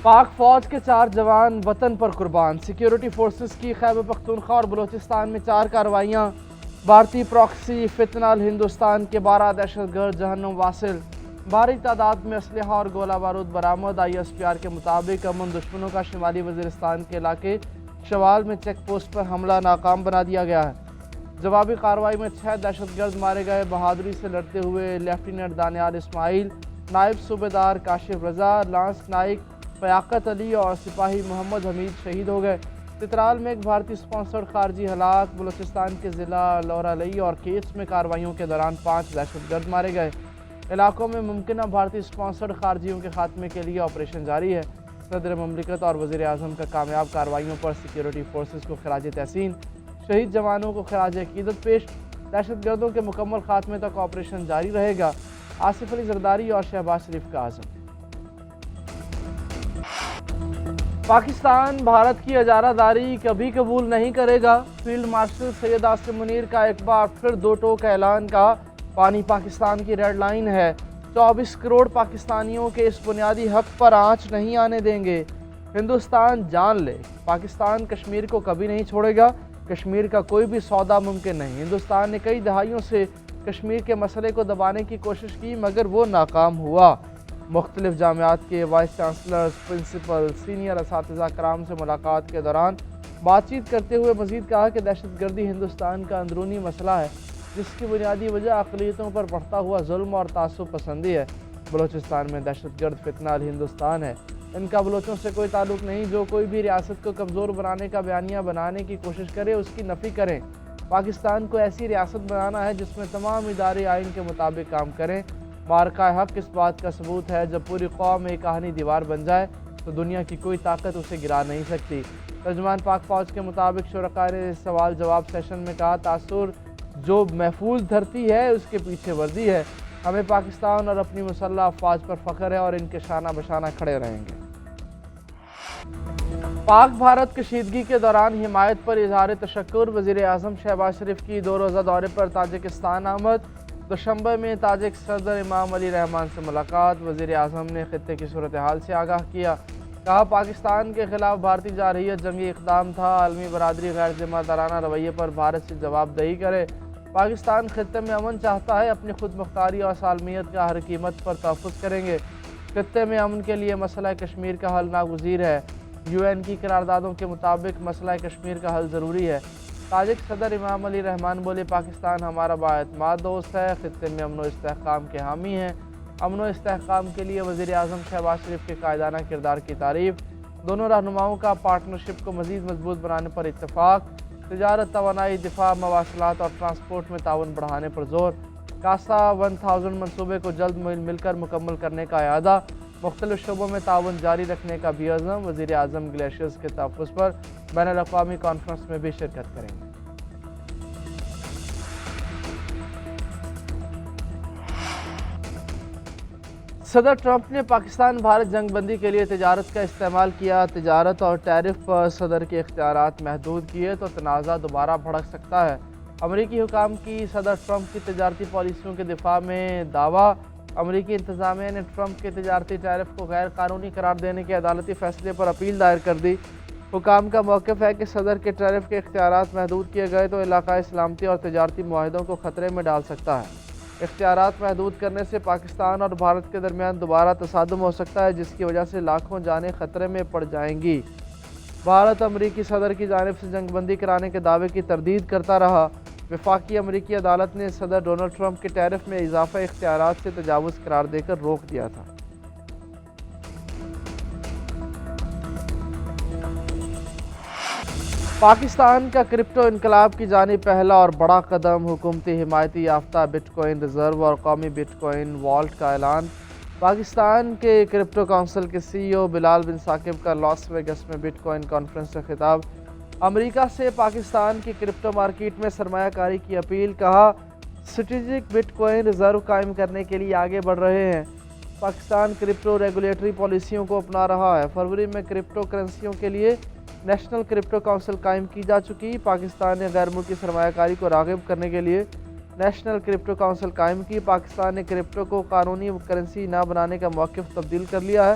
پاک فوج کے 4 جوان وطن پر قربان۔ سیکیورٹی فورسز کی خیبر پختونخوا اور بلوچستان میں 4 کارروائیاں۔ بھارتی پراکسی فتنہ ہندوستان کے 12 دہشت گرد جہنم واصل۔ بھاری تعداد میں اسلحہ اور گولہ بارود برآمد۔ ISPR کے مطابق امن دشمنوں کا شمالی وزیرستان کے علاقے شوال میں چیک پوسٹ پر حملہ ناکام بنا دیا گیا ہے۔ جوابی کارروائی میں 6 دہشت گرد مارے گئے۔ بہادری سے لڑتے ہوئے لیفٹیننٹ دانیال اسماعیل، نائب صوبیدار کاشف رضا، لانس نائک فیاقت علی اور سپاہی محمد حمید شہید ہو گئے۔ چترال میں ایک بھارتی سپانسرڈ خارجی ہلاک۔ بلوچستان کے ضلع لورا لئی اور کیچ میں کارروائیوں کے دوران 5 دہشت گرد مارے گئے۔ علاقوں میں ممکنہ بھارتی سپانسرڈ خارجیوں کے خاتمے کے لیے آپریشن جاری ہے۔ صدر مملکت اور وزیر اعظم کا کامیاب کارروائیوں پر سیکیورٹی فورسز کو خراج تحسین۔ شہید جوانوں کو خراج عقیدت پیش۔ دہشت گردوں کے مکمل خاتمے تک آپریشن جاری رہے گا۔ آصف علی زرداری اور شہباز شریف کا عزم۔ پاکستان بھارت کی اجارہ داری کبھی قبول نہیں کرے گا۔ فیلڈ مارشل سید عاصم منیر کا ایک بار پھر 2 ٹوک اعلان کا۔ پانی پاکستان کی ریڈ لائن ہے۔ 24 کروڑ پاکستانیوں کے اس بنیادی حق پر آنچ نہیں آنے دیں گے۔ ہندوستان جان لے، پاکستان کشمیر کو کبھی نہیں چھوڑے گا۔ کشمیر کا کوئی بھی سودا ممکن نہیں۔ ہندوستان نے کئی دہائیوں سے کشمیر کے مسئلے کو دبانے کی کوشش کی مگر وہ ناکام ہوا۔ مختلف جامعات کے وائس چانسلرز، پرنسپل، سینئر اساتذہ کرام سے ملاقات کے دوران بات چیت کرتے ہوئے مزید کہا کہ دہشت گردی ہندوستان کا اندرونی مسئلہ ہے جس کی بنیادی وجہ اقلیتوں پر بڑھتا ہوا ظلم اور تعصب پسندی ہے۔ بلوچستان میں دہشت گرد فتنہ ہندوستان ہے۔ ان کا بلوچوں سے کوئی تعلق نہیں۔ جو کوئی بھی ریاست کو کمزور بنانے کا بیانیہ بنانے کی کوشش کرے اس کی نفی کریں۔ پاکستان کو ایسی ریاست بنانا ہے جس میں تمام ادارے آئین کے مطابق کام کریں۔ معرکہ حق اس بات کا ثبوت ہے جب پوری قوم ایک آہنی دیوار بن جائے تو دنیا کی کوئی طاقت اسے گرا نہیں سکتی۔ ترجمان پاک فوج کے مطابق شرکاء نے اس سوال جواب سیشن میں کہا تاثر جو محفوظ دھرتی ہے اس کے پیچھے ورزی ہے۔ ہمیں پاکستان اور اپنی مسلح افواج پر فخر ہے اور ان کے شانہ بشانہ کھڑے رہیں گے۔ پاک بھارت کشیدگی کے دوران حمایت پر اظہار تشکر۔ وزیر اعظم شہباز شریف کی 2 روزہ دورے پر تاجکستان آمد۔ دوشنبے میں تاجک صدر امام علی رحمان سے ملاقات۔ وزیر اعظم نے خطے کی صورتحال سے آگاہ کیا۔ کہا پاکستان کے خلاف بھارتی جارحیت جنگی اقدام تھا۔ عالمی برادری غیر ذمہ دارانہ رویے پر بھارت سے جواب دہی کرے۔ پاکستان خطے میں امن چاہتا ہے، اپنی خود مختاری اور سالمیت کا ہر قیمت پر تحفظ کریں گے۔ خطے میں امن کے لیے مسئلہ کشمیر کا حل ناگزیر ہے۔ UN کی قراردادوں کے مطابق مسئلہ کشمیر کا حل ضروری ہے۔ تاجک صدر امام علی رحمان بولے پاکستان ہمارا بااعتماد دوست ہے، خطے میں امن و استحکام کے حامی ہیں۔ امن و استحکام کے لیے وزیر اعظم شہباز شریف کے قائدانہ کردار کی تعریف۔ دونوں رہنماؤں کا پارٹنرشپ کو مزید مضبوط بنانے پر اتفاق۔ تجارت، توانائی، دفاع، مواصلات اور ٹرانسپورٹ میں تعاون بڑھانے پر زور۔ کاسا 1000 منصوبے کو جلد مل کر مکمل کرنے کا اعادہ۔ مختلف شعبوں میں تعاون جاری رکھنے کا بھی عزم۔ وزیر اعظم گلیشیئرز کے تحفظ پر بین الاقوامی کانفرنس میں بھی شرکت کریں گے۔ صدر ٹرمپ نے پاکستان بھارت جنگ بندی کے لیے تجارت کا استعمال کیا۔ تجارت اور ٹیرف پر صدر کے اختیارات محدود کیے تو تنازع دوبارہ بھڑک سکتا ہے۔ امریکی حکام کی صدر ٹرمپ کی تجارتی پالیسیوں کے دفاع میں دعویٰ۔ امریکی انتظامیہ نے ٹرمپ کے تجارتی ٹیرف کو غیر قانونی قرار دینے کے عدالتی فیصلے پر اپیل دائر کر دی۔ حکام کا موقف ہے کہ صدر کے ٹیرف کے اختیارات محدود کیے گئے تو علاقائی سلامتی اور تجارتی معاہدوں کو خطرے میں ڈال سکتا ہے۔ اختیارات محدود کرنے سے پاکستان اور بھارت کے درمیان دوبارہ تصادم ہو سکتا ہے جس کی وجہ سے لاکھوں جانیں خطرے میں پڑ جائیں گی۔ بھارت امریکی صدر کی جانب سے جنگ بندی کرانے کے دعوے کی تردید کرتا رہا۔ وفاقی امریکی عدالت نے صدر ڈونلڈ ٹرمپ کے ٹیرف میں اضافہ اختیارات سے تجاوز قرار دے کر روک دیا تھا۔ پاکستان کا کرپٹو انقلاب کی جانب پہلا اور بڑا قدم۔ حکومتی حمایتی یافتہ بٹ کوائن ریزرو اور قومی بٹ کوائن والٹ کا اعلان۔ پاکستان کے کرپٹو کونسل کے CEO بلال بن ثاقب کا لاس ویگس میں بٹ کوائن کانفرنس سے خطاب۔ امریکہ سے پاکستان کی کرپٹو مارکیٹ میں سرمایہ کاری کی اپیل۔ کہا اسٹریٹجک بٹ کوائن ریزرو قائم کرنے کے لیے آگے بڑھ رہے ہیں۔ پاکستان کرپٹو ریگولیٹری پالیسیوں کو اپنا رہا ہے۔ فروری میں کرپٹو کرنسیوں کے لیے نیشنل کرپٹو کونسل قائم کی جا چکی۔ پاکستان نے غیر ملکی سرمایہ کاری کو راغب کرنے کے لیے نیشنل کرپٹو کونسل قائم کی۔ پاکستان نے کرپٹو کو قانونی کرنسی نہ بنانے کا موقف تبدیل کر لیا ہے۔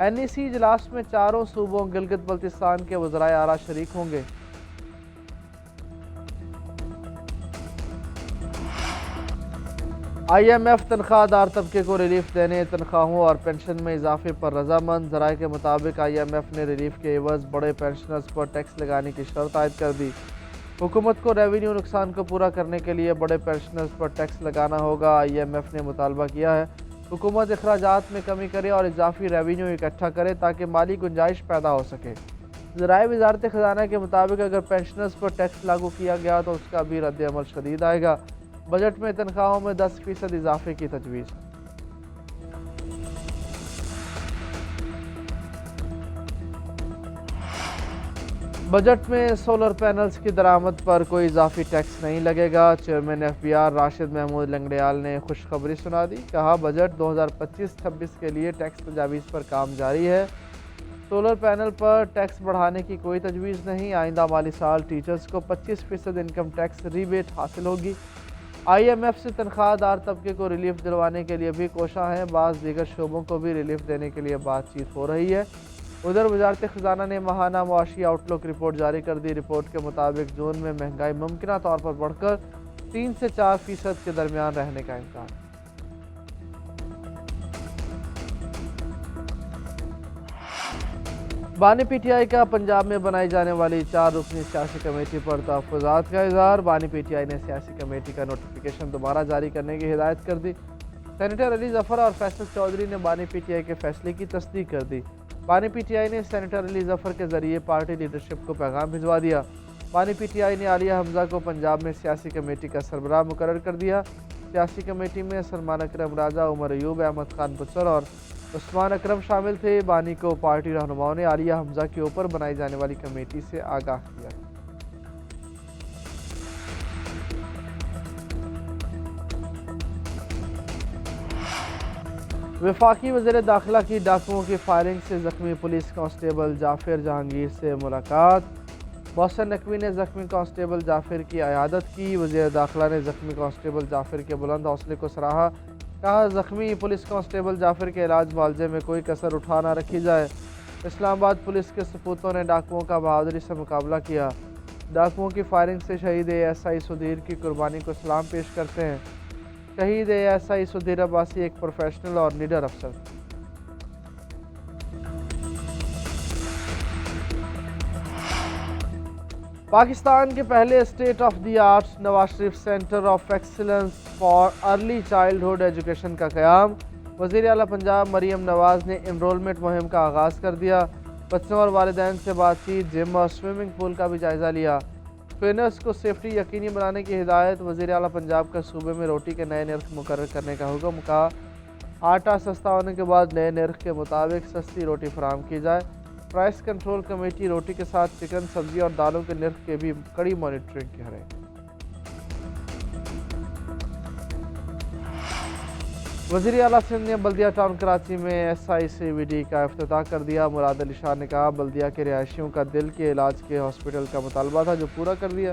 NEC اجلاس میں چاروں صوبوں گلگت بلتستان کے وزرائے اعلیٰ شریک ہوں گے۔ IMF تنخواہ دار طبقے کو ریلیف دینے، تنخواہوں اور پینشن میں اضافے پر رضامند۔ ذرائع کے مطابق IMF نے ریلیف کے عوض بڑے پینشنرز پر ٹیکس لگانے کی شرط عائد کر دی۔ حکومت کو ریونیو نقصان کو پورا کرنے کے لیے بڑے پینشنرز پر ٹیکس لگانا ہوگا۔ IMF نے مطالبہ کیا ہے حکومت اخراجات میں کمی کرے اور اضافی ریونیو اکٹھا کرے تاکہ مالی گنجائش پیدا ہو سکے۔ ذرائع وزارت خزانہ کے مطابق اگر پینشنرز پر ٹیکس لاگو کیا گیا تو اس کا بھی رد عمل شدید آئے گا۔ بجٹ میں تنخواہوں میں 10% اضافے کی تجویز ہے۔ بجٹ میں سولر پینلز کی درآمد پر کوئی اضافی ٹیکس نہیں لگے گا۔ چیئرمین FBR راشد محمود لنگڑیال نے خوشخبری سنا دی۔ کہا بجٹ 2025-26 کے لیے ٹیکس تجاویز پر کام جاری ہے۔ سولر پینل پر ٹیکس بڑھانے کی کوئی تجویز نہیں۔ آئندہ مالی سال ٹیچرز کو 25% انکم ٹیکس ریبیٹ حاصل ہوگی۔ IMF سے تنخواہ دار طبقے کو ریلیف دلوانے کے لیے بھی کوشاں ہیں۔ بعض دیگر شعبوں کو بھی ریلیف دینے کے لیے بات چیت ہو رہی ہے۔ ادھر وزارت خزانہ نے ماہانہ معاشی آؤٹ لک رپورٹ جاری کر دی۔ رپورٹ کے مطابق جون میں مہنگائی ممکنہ طور پر بڑھ کر 3 سے 4% کے درمیان رہنے کا امکان۔ بانی PTI کا پنجاب میں بنائی جانے والی 4 رکنی سیاسی کمیٹی پر تحفظات کا اظہار۔ بانی PTI نے سیاسی کمیٹی کا نوٹیفیکیشن دوبارہ جاری کرنے کی ہدایت کر دی۔ سینیٹر علی ظفر اور فیصل چودھری نے بانی PTI کے فیصلے کی تصدیق کر دی۔ بانی PTI نے سینیٹر علی ظفر کے ذریعے پارٹی لیڈرشپ کو پیغام بھجوا دیا۔ بانی PTI نے عالیہ حمزہ کو پنجاب میں سیاسی کمیٹی کا سربراہ مقرر کر دیا۔ سیاسی کمیٹی میں سلمان اکرم راجہ، عمر ایوب، احمد خان بچر اور عثمان اکرم شامل تھے۔ بانی کو پارٹی رہنماؤں نے عالیہ حمزہ کے اوپر بنائی جانے والی کمیٹی سے آگاہ کیا۔ وفاقی وزیر داخلہ کی ڈاکوؤں کی فائرنگ سے زخمی پولیس کانسٹیبل جعفر جہانگیر سے ملاقات۔ محسن نقوی نے زخمی کانسٹیبل جعفر کی عیادت کی۔ وزیر داخلہ نے زخمی کانسٹیبل جعفر کے بلند حوصلے کو سراہا۔ کہا زخمی پولیس کانسٹیبل جعفر کے علاج معالجے میں کوئی کسر اٹھا نہ رکھی جائے۔ اسلام آباد پولیس کے سپوتوں نے ڈاکوؤں کا بہادری سے مقابلہ کیا۔ ڈاکوؤں کی فائرنگ سے شہید ASI سدھیر کی قربانی کو سلام پیش کرتے ہیں۔ شہید ASI سدھیر عباسی ایک پروفیشنل اور نیڈر افسر تھے۔ پاکستان کے پہلے state of the art Nawaz Sharif centre of excellence for early childhood education کا قیام۔ وزیر اعلیٰ پنجاب مریم نواز نے انرولمنٹ مہم کا آغاز کر دیا۔ بچوں اور والدین سے بات چیت، جم اور سوئمنگ پول کا بھی جائزہ لیا۔ ٹرینرز کو سیفٹی یقینی بنانے کی ہدایت۔ وزیر اعلیٰ پنجاب کا صوبے میں روٹی کے نئے نرخ مقرر کرنے کا حکم۔ کہا آٹا سستا ہونے کے بعد نئے نرخ کے مطابق سستی روٹی فراہم کی جائے۔ پرائس کنٹرول کمیٹی روٹی کے ساتھ چکن، سبزی اور دالوں کے نرخ کے بھی کڑی مانیٹرنگ کرے۔ وزیر اعلیٰ سندھ نے بلدیہ ٹاؤن کراچی میں SICVD کا افتتاح کر دیا۔ مراد علی شاہ نے کہا بلدیہ کے رہائشیوں کا دل کے علاج کے ہاسپٹل کا مطالبہ تھا جو پورا کر دیا۔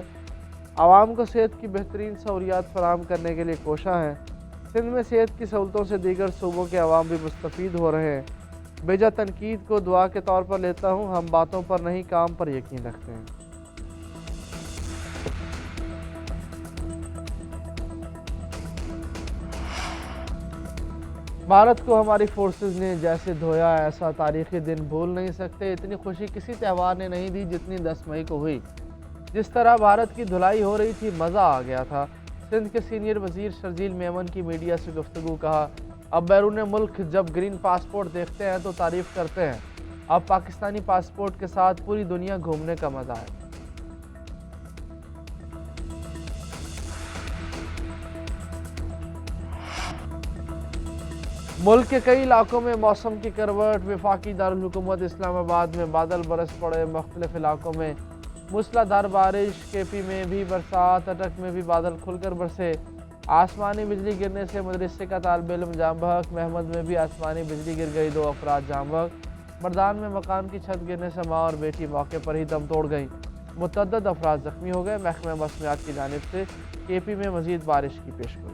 عوام کو صحت کی بہترین سہولیات فراہم کرنے کے لیے کوشاں ہیں۔ سندھ میں صحت کی سہولتوں سے دیگر صوبوں کے عوام بھی مستفید ہو رہے ہیں۔ بیجا تنقید کو دعا کے طور پر لیتا ہوں، ہم باتوں پر نہیں کام پر یقین رکھتے ہیں۔ بھارت کو ہماری فورسز نے جیسے دھویا ایسا تاریخی دن بھول نہیں سکتے۔ اتنی خوشی کسی تہوار نے نہیں دی جتنی 10 مئی کو ہوئی۔ جس طرح بھارت کی دھلائی ہو رہی تھی مزہ آ گیا تھا۔ سندھ کے سینئر وزیر شرجیل میمن کی میڈیا سے گفتگو۔ کہا اب بیرون ملک جب گرین پاسپورٹ دیکھتے ہیں تو تعریف کرتے ہیں، اب پاکستانی پاسپورٹ کے ساتھ پوری دنیا گھومنے کا مزہ ہے۔ ملک کے کئی علاقوں میں موسم کی کروٹ۔ وفاقی دارالحکومت اسلام آباد میں بادل برس پڑے۔ مختلف علاقوں میں موسلادھار بارش۔ KP میں بھی برسات۔ اٹک میں بھی بادل کھل کر برسے۔ آسمانی بجلی گرنے سے مدرسے کا طالب علم جاں بحق۔ محمد میں بھی آسمانی بجلی گر گئی، 2 افراد جاں بحق۔ مردان میں مکان کی چھت گرنے سے ماں اور بیٹی موقع پر ہی دم توڑ گئیں، متعدد افراد زخمی ہو گئے۔ محکمہ موسمیات کی جانب سے KP میں مزید بارش کی پیشگوئی۔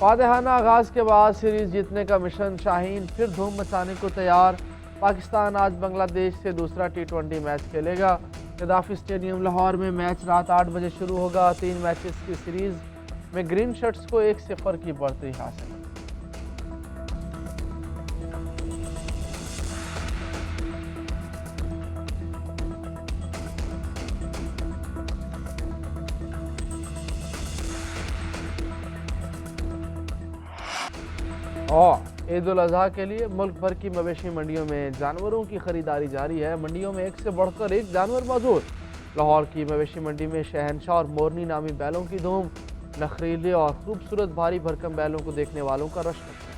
فاتحانہ آغاز کے بعد سیریز جیتنے کا مشن شاہین پھر دھوم مچانے کو تیار۔ پاکستان آج بنگلہ دیش سے دوسرا ٹی20 میچ کھیلے گا۔ قذافی اسٹیڈیم لاہور میں میچ رات 8 بجے شروع ہوگا۔ 3 میچز کی سیریز میں گرین شرٹس کو 1-0 کی بڑھتی حاصل۔ اور عید الاضحیٰ کے لیے ملک بھر کی مویشی منڈیوں میں جانوروں کی خریداری جاری ہے۔ منڈیوں میں ایک سے بڑھ کر ایک جانور موجود۔ لاہور کی مویشی منڈی میں شہنشاہ اور مورنی نامی بیلوں کی دھوم، نخریلے اور خوبصورت بھاری بھرکم بیلوں کو دیکھنے والوں کا رش ہے۔